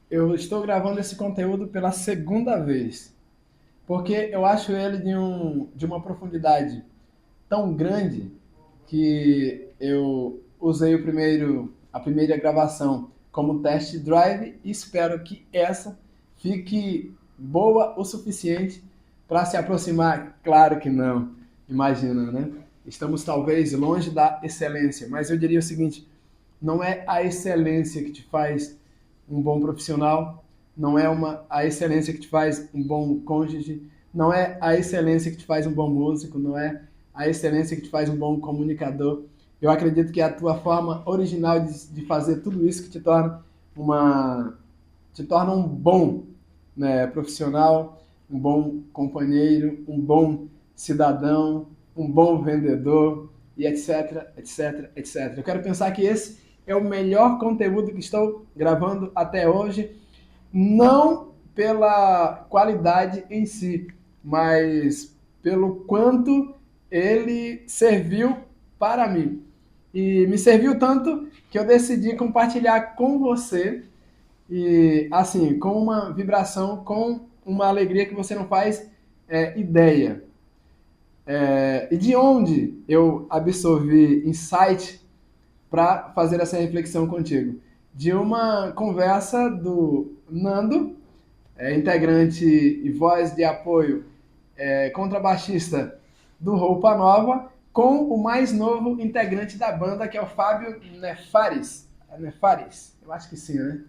eu estou gravando esse conteúdo pela segunda vez, porque eu acho ele de uma profundidade tão grande que eu usei a primeira gravação como test drive e espero que essa fique boa o suficiente para se aproximar. Claro que não, imagina, né? Estamos talvez longe da excelência, mas eu diria o seguinte: não é a excelência que te faz um bom profissional, não é a excelência que te faz um bom cônjuge, não é a excelência que te faz um bom músico, não é a excelência que te faz um bom comunicador. Eu acredito que é a tua forma original de fazer tudo isso que te torna um bom, né, profissional, um bom companheiro, um bom cidadão, um bom vendedor e etc, etc, etc. Eu quero pensar que esse é o melhor conteúdo que estou gravando até hoje, não pela qualidade em si, mas pelo quanto ele serviu para mim. E me serviu tanto que eu decidi compartilhar com você e assim, com uma vibração, com uma alegria que você não faz ideia. E de onde eu absorvi insight para fazer essa reflexão contigo? De uma conversa do Nando, integrante e voz de apoio, contrabaixista do Roupa Nova, com o mais novo integrante da banda, que é o Fábio Nefares. É Nefares? Eu acho que sim, né?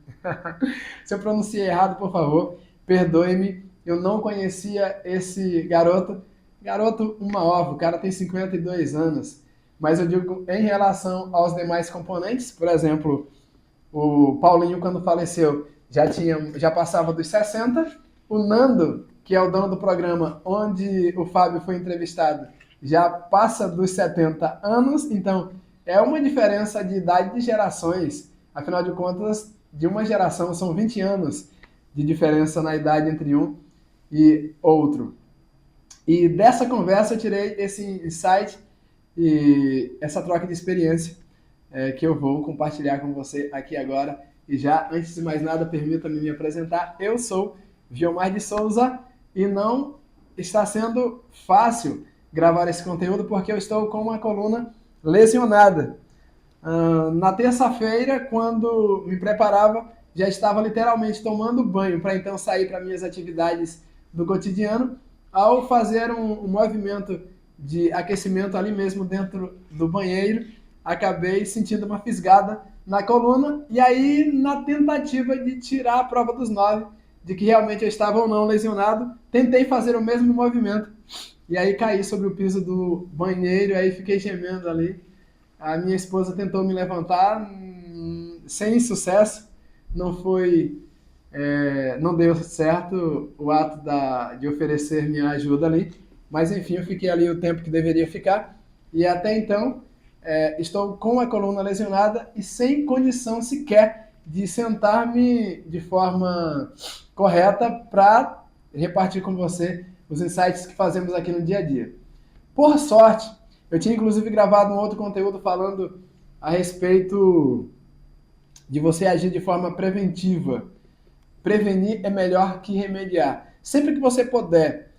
Se eu pronunciei errado, por favor, perdoe-me. Eu não conhecia esse garoto. Garoto, uma ova, o cara tem 52 anos. Mas eu digo em relação aos demais componentes, por exemplo, o Paulinho, quando faleceu, já passava dos 60. O Nando, que é o dono do programa onde o Fábio foi entrevistado, já passa dos 70 anos. Então, é uma diferença de idade de gerações. Afinal de contas, de uma geração são 20 anos de diferença na idade entre um e outro. E dessa conversa eu tirei esse insight e essa troca de experiência que eu vou compartilhar com você aqui agora. E já, antes de mais nada, permita-me me apresentar. Eu sou Viomar de Souza e não está sendo fácil gravar esse conteúdo porque eu estou com uma coluna lesionada. Na terça-feira, quando me preparava, já estava literalmente tomando banho para então sair para minhas atividades do cotidiano. Ao fazer um movimento de aquecimento ali mesmo dentro do banheiro, acabei sentindo uma fisgada na coluna e aí, na tentativa de tirar a prova dos 9, de que realmente eu estava ou não lesionado, tentei fazer o mesmo movimento e aí caí sobre o piso do banheiro, aí fiquei gemendo ali. A minha esposa tentou me levantar, sem sucesso, não foi, não deu certo o ato de oferecer minha ajuda ali, mas enfim, eu fiquei ali o tempo que deveria ficar e até então estou com a coluna lesionada e sem condição sequer de sentar-me de forma correta para repartir com você os insights que fazemos aqui no dia a dia. Por sorte, eu tinha inclusive gravado um outro conteúdo falando a respeito de você agir de forma preventiva. Prevenir é melhor que remediar. Sempre que você puder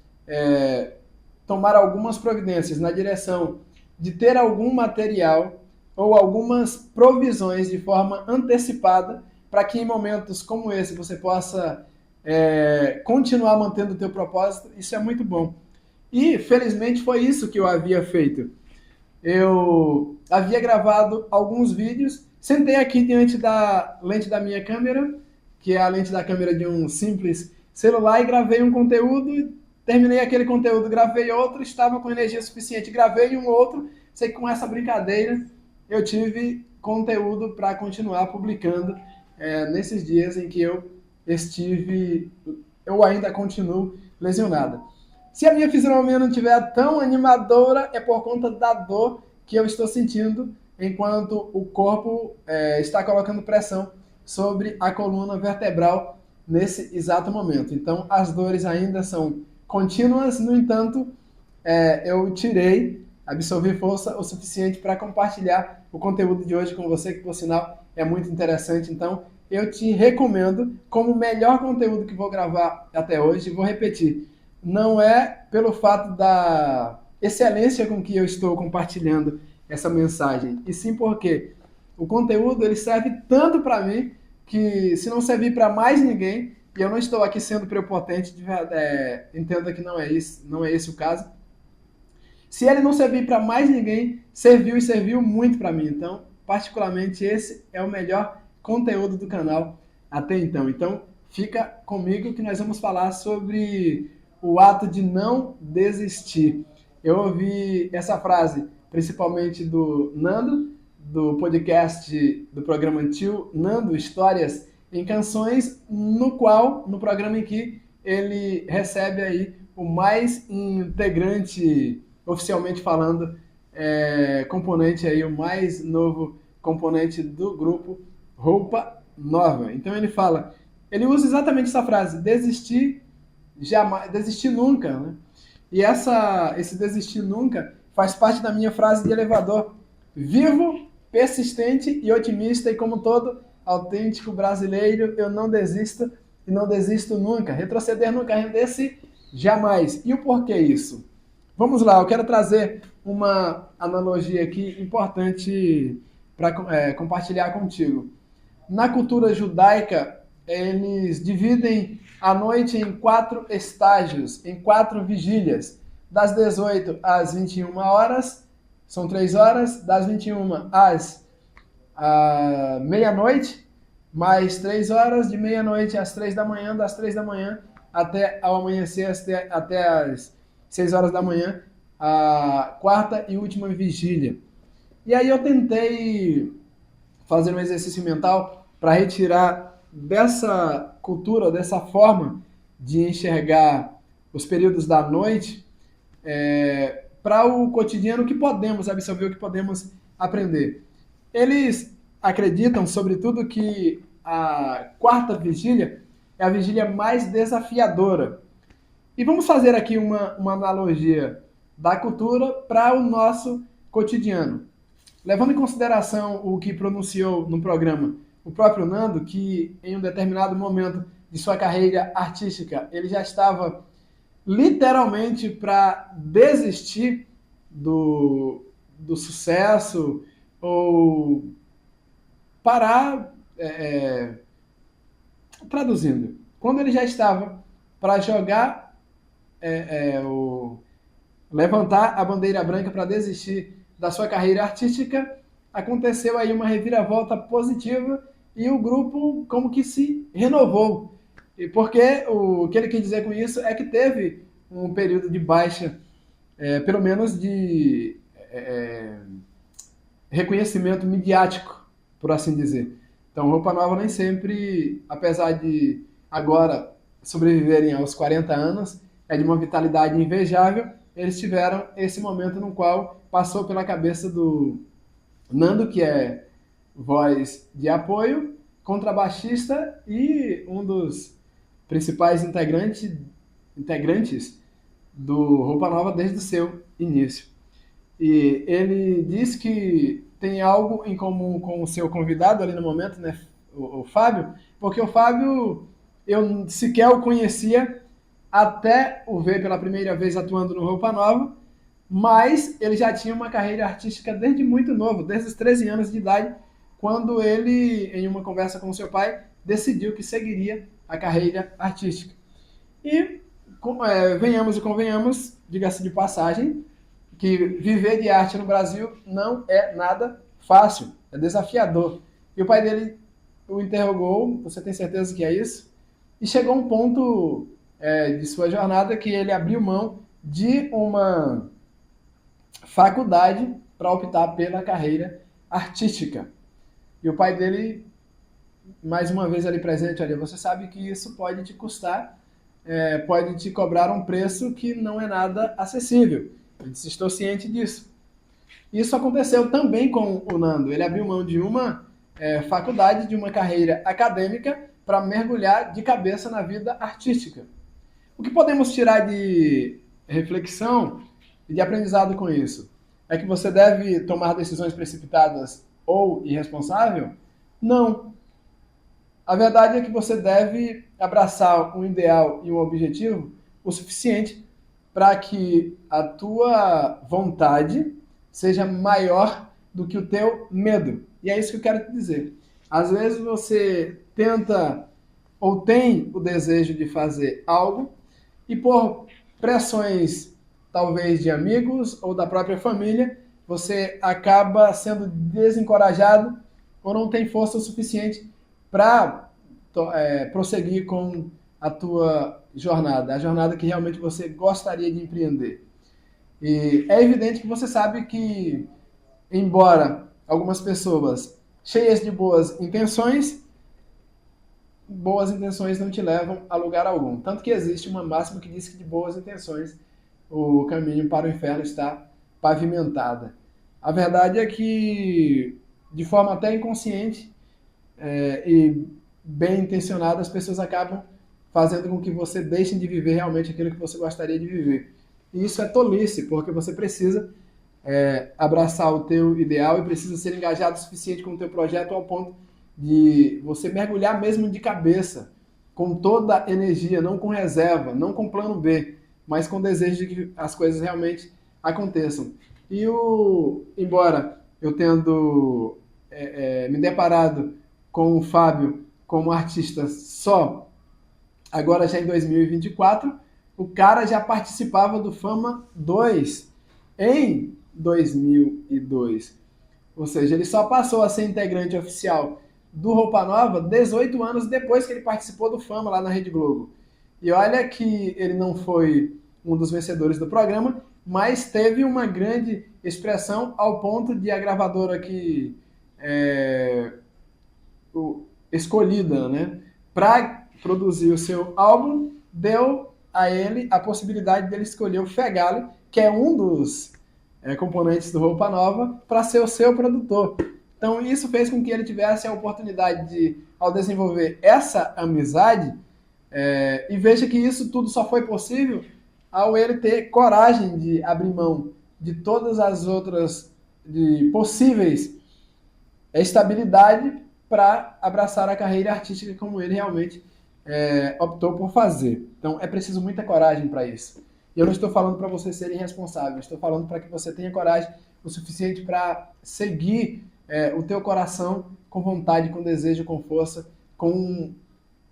tomar algumas providências na direção de ter algum material ou algumas provisões de forma antecipada para que em momentos como esse você possa continuar mantendo o teu propósito, isso é muito bom. E felizmente foi isso que eu havia feito. Eu havia gravado alguns vídeos, sentei aqui diante da lente da minha câmera, que é a lente da câmera de um simples celular, e gravei um conteúdo, terminei aquele conteúdo, gravei outro, estava com energia suficiente, gravei um outro, sei que com essa brincadeira eu tive conteúdo para continuar publicando nesses dias em que eu ainda continuo lesionada. Se a minha fisionomia não estiver tão animadora, é por conta da dor que eu estou sentindo enquanto o corpo está colocando pressão sobre a coluna vertebral nesse exato momento. Então, as dores ainda são contínuas, no entanto, eu absorvi força o suficiente para compartilhar o conteúdo de hoje com você, que por sinal é muito interessante. Então, eu te recomendo como o melhor conteúdo que vou gravar até hoje. Vou repetir, não é pelo fato da excelência com que eu estou compartilhando essa mensagem, e sim porque o conteúdo ele serve tanto para mim que se não servir para mais ninguém, e eu não estou aqui sendo prepotente, entenda que não é isso, não é esse o caso. Se ele não servir para mais ninguém, serviu e serviu muito para mim. Então, particularmente, esse é o melhor conteúdo do canal até então. Então, fica comigo que nós vamos falar sobre o ato de não desistir. Eu ouvi essa frase principalmente do Nando, do podcast do programa Tio Nando Histórias em Canções, no programa em que ele recebe aí o mais integrante, oficialmente falando, componente aí, o mais novo componente do grupo Roupa Nova. Então ele usa exatamente essa frase, desistir jamais, desistir nunca, né? E esse desistir nunca faz parte da minha frase de elevador. Vivo, persistente e otimista, e como todo autêntico brasileiro, eu não desisto e não desisto nunca. Retroceder nunca, render-se jamais. E o porquê isso? Vamos lá, eu quero trazer uma analogia aqui importante para compartilhar contigo. Na cultura judaica, eles dividem a noite em 4 estágios, em 4 vigílias. Das 18 às 21 horas, são 3 horas, das 21 às meia-noite, mais 3 horas, de meia-noite às 3 da manhã, das 3 da manhã até ao amanhecer, até às 6 horas da manhã, a 4ª e última vigília. E aí eu tentei fazer um exercício mental para retirar dessa cultura, dessa forma de enxergar os períodos da noite para o cotidiano, que podemos absorver, o que podemos aprender. Eles acreditam, sobretudo, que a 4ª vigília é a vigília mais desafiadora. E vamos fazer aqui uma analogia da cultura para o nosso cotidiano. Levando em consideração o que pronunciou no programa o próprio Nando, que em um determinado momento de sua carreira artística, ele já estava literalmente para desistir do sucesso ou parar, traduzindo, quando ele já estava para jogar, levantar a bandeira branca para desistir da sua carreira artística, aconteceu aí uma reviravolta positiva e o grupo como que se renovou. E porque o que ele quis dizer com isso é que teve um período de baixa, pelo menos de reconhecimento midiático, por assim dizer. Então, Roupa Nova nem sempre, apesar de agora sobreviverem aos 40 anos, é de uma vitalidade invejável, eles tiveram esse momento no qual passou pela cabeça do Nando, que é voz de apoio, contrabaixista e um dos principais integrantes do Roupa Nova desde o seu início. E ele diz que tem algo em comum com o seu convidado ali no momento, né, o Fábio, porque o Fábio, eu sequer o conhecia até o ver pela primeira vez atuando no Roupa Nova, mas ele já tinha uma carreira artística desde muito novo, desde os 13 anos de idade, quando ele, em uma conversa com seu pai, decidiu que seguiria a carreira artística. E venhamos e convenhamos, diga-se de passagem, que viver de arte no Brasil não é nada fácil, é desafiador. E o pai dele o interrogou, você tem certeza que é isso? E chegou um ponto de sua jornada que ele abriu mão de uma faculdade para optar pela carreira artística. E o pai dele, mais uma vez ali presente, olha, você sabe que isso pode te custar, pode te cobrar um preço que não é nada acessível. Eu disse, estou ciente disso. Isso aconteceu também com o Nando. Ele abriu mão de uma faculdade, de uma carreira acadêmica, para mergulhar de cabeça na vida artística. O que podemos tirar de reflexão e de aprendizado com isso? É que você deve tomar decisões precipitadas ou irresponsável? Não. A verdade é que você deve abraçar um ideal e um objetivo o suficiente para que a tua vontade seja maior do que o teu medo. E é isso que eu quero te dizer. Às vezes você tenta ou tem o desejo de fazer algo e por pressões talvez de amigos ou da própria família, você acaba sendo desencorajado ou não tem força o suficiente para prosseguir com a tua jornada, a jornada que realmente você gostaria de empreender. E é evidente que você sabe que, embora algumas pessoas cheias de boas intenções não te levam a lugar algum. Tanto que existe uma máxima que diz que de boas intenções o caminho para o inferno está pavimentada. A verdade é que, de forma até inconsciente e bem intencionada, as pessoas acabam fazendo com que você deixe de viver realmente aquilo que você gostaria de viver. E isso é tolice, porque você precisa abraçar o teu ideal e precisa ser engajado o suficiente com o teu projeto ao ponto de você mergulhar mesmo de cabeça, com toda a energia, não com reserva, não com plano B, mas com desejo de que as coisas realmente aconteçam. E embora eu tendo me deparado com o Fábio como artista só, agora já em 2024, o cara já participava do Fama 2 em 2002. Ou seja, ele só passou a ser integrante oficial do Roupa Nova 18 anos depois que ele participou do Fama lá na Rede Globo. E olha que ele não foi um dos vencedores do programa, mas teve uma grande expressão ao ponto de a gravadora que escolhida, né, para produzir o seu álbum, deu a ele a possibilidade dele escolher o Fegali, que é um dos componentes do Roupa Nova, para ser o seu produtor. Então isso fez com que ele tivesse a oportunidade de, ao desenvolver essa amizade, e veja que isso tudo só foi possível ao ele ter coragem de abrir mão de todas as outras de possíveis estabilidade para abraçar a carreira artística como ele realmente optou por fazer. Então é preciso muita coragem para isso. E eu não estou falando para você ser irresponsável, estou falando para que você tenha coragem o suficiente para seguir o teu coração com vontade, com desejo, com força, com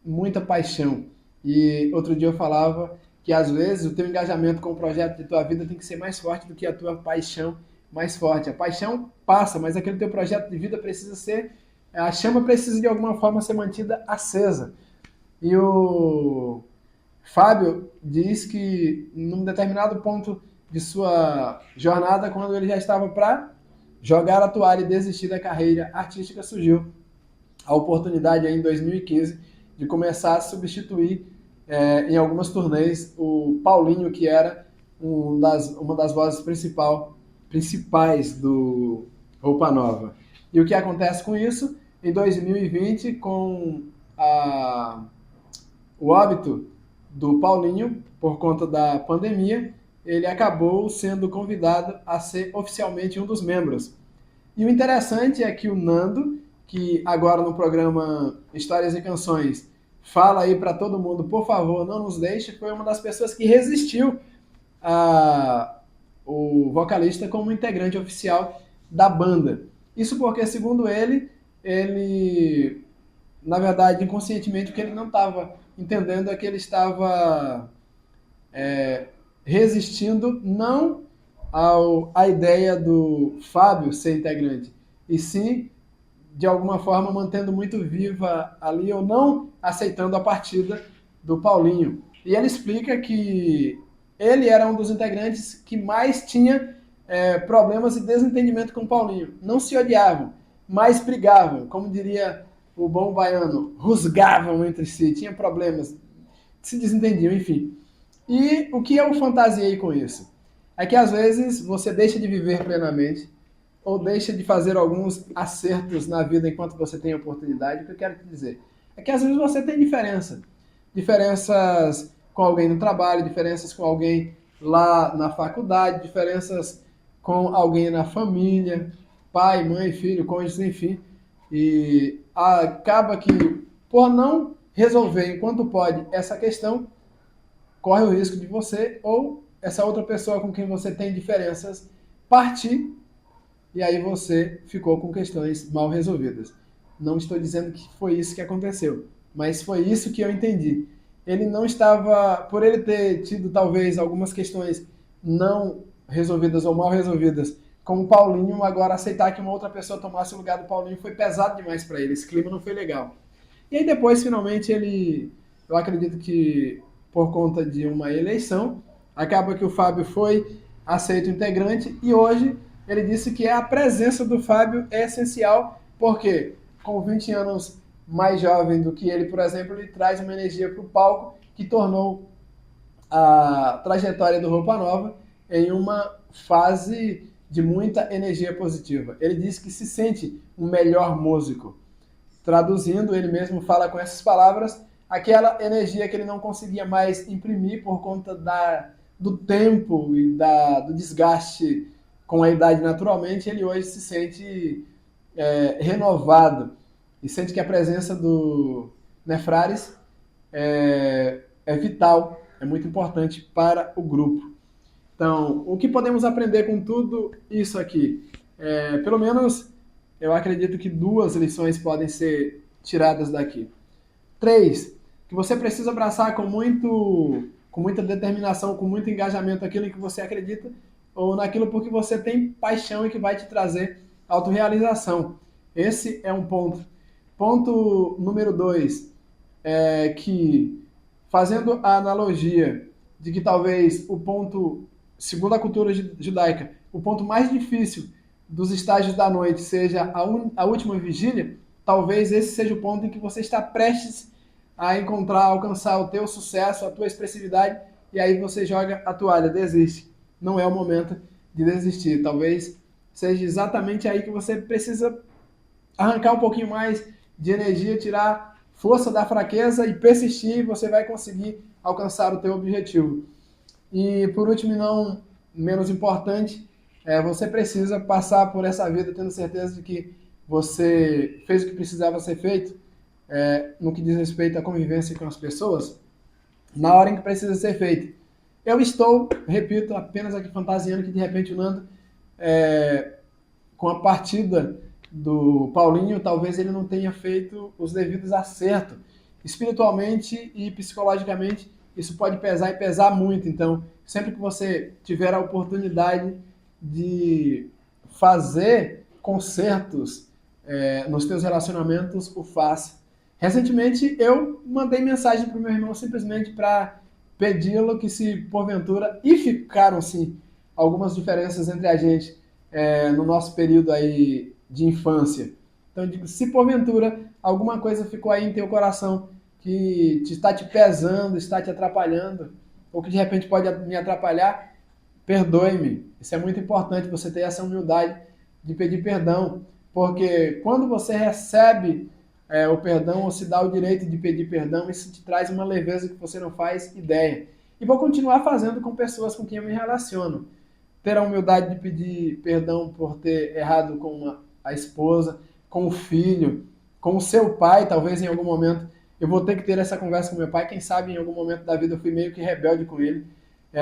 muita paixão. E outro dia eu falava que às vezes o teu engajamento com o projeto de tua vida tem que ser mais forte do que a tua paixão mais forte. A paixão passa, mas aquele teu projeto de vida precisa ser, a chama precisa de alguma forma ser mantida acesa. E o Fábio diz que num determinado ponto de sua jornada, quando ele já estava para jogar a toalha e desistir da carreira artística, surgiu a oportunidade aí em 2015 de começar a substituir em algumas turnês o Paulinho, que era uma das vozes principais do Roupa Nova. E o que acontece com isso? Em 2020, com o óbito do Paulinho, por conta da pandemia, ele acabou sendo convidado a ser oficialmente um dos membros. E o interessante é que o Nando, que agora no programa Histórias e Canções fala aí para todo mundo, por favor, não nos deixe, foi uma das pessoas que resistiu o vocalista como integrante oficial da banda. Isso porque, segundo ele, na verdade, inconscientemente, o que ele não estava entendendo é que ele estava resistindo não à ideia do Fábio ser integrante, e sim, de alguma forma, mantendo muito viva ali, ou não aceitando a partida do Paulinho. E ele explica que ele era um dos integrantes que mais tinha problemas e desentendimento com o Paulinho. Não se odiavam, mas brigavam, como diria o bom baiano, rusgavam entre si, tinha problemas, se desentendiam, enfim. E o que eu fantasiei com isso? É que às vezes você deixa de viver plenamente, ou deixa de fazer alguns acertos na vida enquanto você tem oportunidade. O que eu quero te dizer é que às vezes você tem diferenças com alguém no trabalho, diferenças com alguém lá na faculdade, diferenças com alguém na família, pai, mãe, filho, cônjuge, enfim. E acaba que por não resolver enquanto pode essa questão, corre o risco de você ou essa outra pessoa com quem você tem diferenças partir e aí você ficou com questões mal resolvidas. Não estou dizendo que foi isso que aconteceu, mas foi isso que eu entendi. Ele não estava, por ele ter tido talvez algumas questões não resolvidas ou mal resolvidas com o Paulinho, agora aceitar que uma outra pessoa tomasse o lugar do Paulinho foi pesado demais para ele, esse clima não foi legal. E aí depois, finalmente, eu acredito que por conta de uma eleição, acaba que o Fábio foi aceito integrante e hoje ele disse que a presença do Fábio é essencial, porque com 20 anos mais jovem do que ele, por exemplo, ele traz uma energia para o palco que tornou a trajetória do Roupa Nova em uma fase de muita energia positiva. Ele diz que se sente um melhor músico. Traduzindo, ele mesmo fala com essas palavras, aquela energia que ele não conseguia mais imprimir por conta do tempo e do desgaste com a idade naturalmente, ele hoje se sente renovado e sente que a presença do Nefrares é vital, é muito importante para o grupo. Então, o que podemos aprender com tudo isso aqui? Pelo menos, eu acredito que 2 lições podem ser tiradas daqui. 3, que você precisa abraçar com muita determinação, com muito engajamento aquilo em que você acredita ou naquilo porque você tem paixão e que vai te trazer autorrealização. Esse é um ponto. Ponto número 2 é que, fazendo a analogia de que talvez o ponto, segundo a cultura judaica, o ponto mais difícil dos estágios da noite seja a última vigília, talvez esse seja o ponto em que você está prestes a encontrar, alcançar o teu sucesso, a tua expressividade, e aí você joga a toalha, desiste. Não é o momento de desistir. Talvez seja exatamente aí que você precisa arrancar um pouquinho mais de energia, tirar força da fraqueza e persistir, você vai conseguir alcançar o teu objetivo. E por último, e não menos importante, você precisa passar por essa vida tendo certeza de que você fez o que precisava ser feito, no que diz respeito à convivência com as pessoas, na hora em que precisa ser feito. Eu estou, repito, apenas aqui fantasiando que de repente o Nando, com a partida do Paulinho, talvez ele não tenha feito os devidos acertos. Espiritualmente e psicologicamente, isso pode pesar e pesar muito. Então, sempre que você tiver a oportunidade de fazer consertos nos teus relacionamentos, o faça. Recentemente, eu mandei mensagem para o meu irmão simplesmente para pedi-lo que se porventura, e ficaram sim algumas diferenças entre a gente no nosso período aí de infância. Então eu digo, se porventura alguma coisa ficou aí em teu coração que está te pesando, está te atrapalhando, ou que de repente pode me atrapalhar, perdoe-me. Isso é muito importante, você ter essa humildade de pedir perdão, porque quando você recebe o perdão ou se dá o direito de pedir perdão, isso te traz uma leveza que você não faz ideia. E vou continuar fazendo com pessoas com quem eu me relaciono. Ter a humildade de pedir perdão por ter errado com a esposa, com o filho, com o seu pai, talvez em algum momento eu vou ter que ter essa conversa com meu pai, quem sabe em algum momento da vida eu fui meio que rebelde com ele,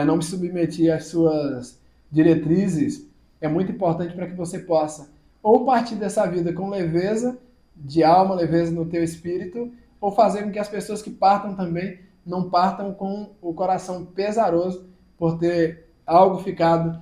não me submeti às suas diretrizes. É muito importante para que você possa ou partir dessa vida com leveza de alma, leveza no teu espírito, ou fazer com que as pessoas que partam também não partam com o coração pesaroso por ter algo ficado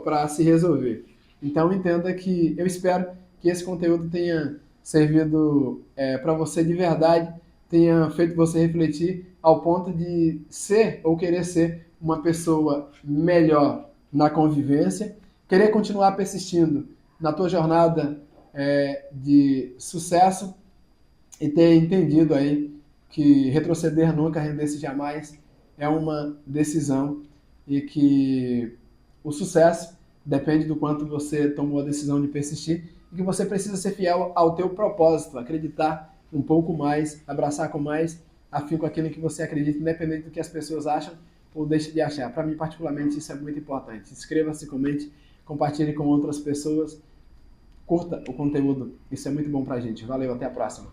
para se resolver. Então entenda que eu espero que esse conteúdo tenha servido para você de verdade, tenha feito você refletir ao ponto de ser ou querer ser uma pessoa melhor na convivência, querer continuar persistindo na tua jornada de sucesso e ter entendido aí que retroceder nunca, render-se jamais é uma decisão e que o sucesso depende do quanto você tomou a decisão de persistir e que você precisa ser fiel ao teu propósito, acreditar um pouco mais, abraçar com mais afinco aquilo que você acredita, independente do que as pessoas acham ou deixem de achar. Para mim, particularmente, isso é muito importante. Inscreva-se, comente, compartilhe com outras pessoas, curta o conteúdo. Isso é muito bom pra gente. Valeu, até a próxima.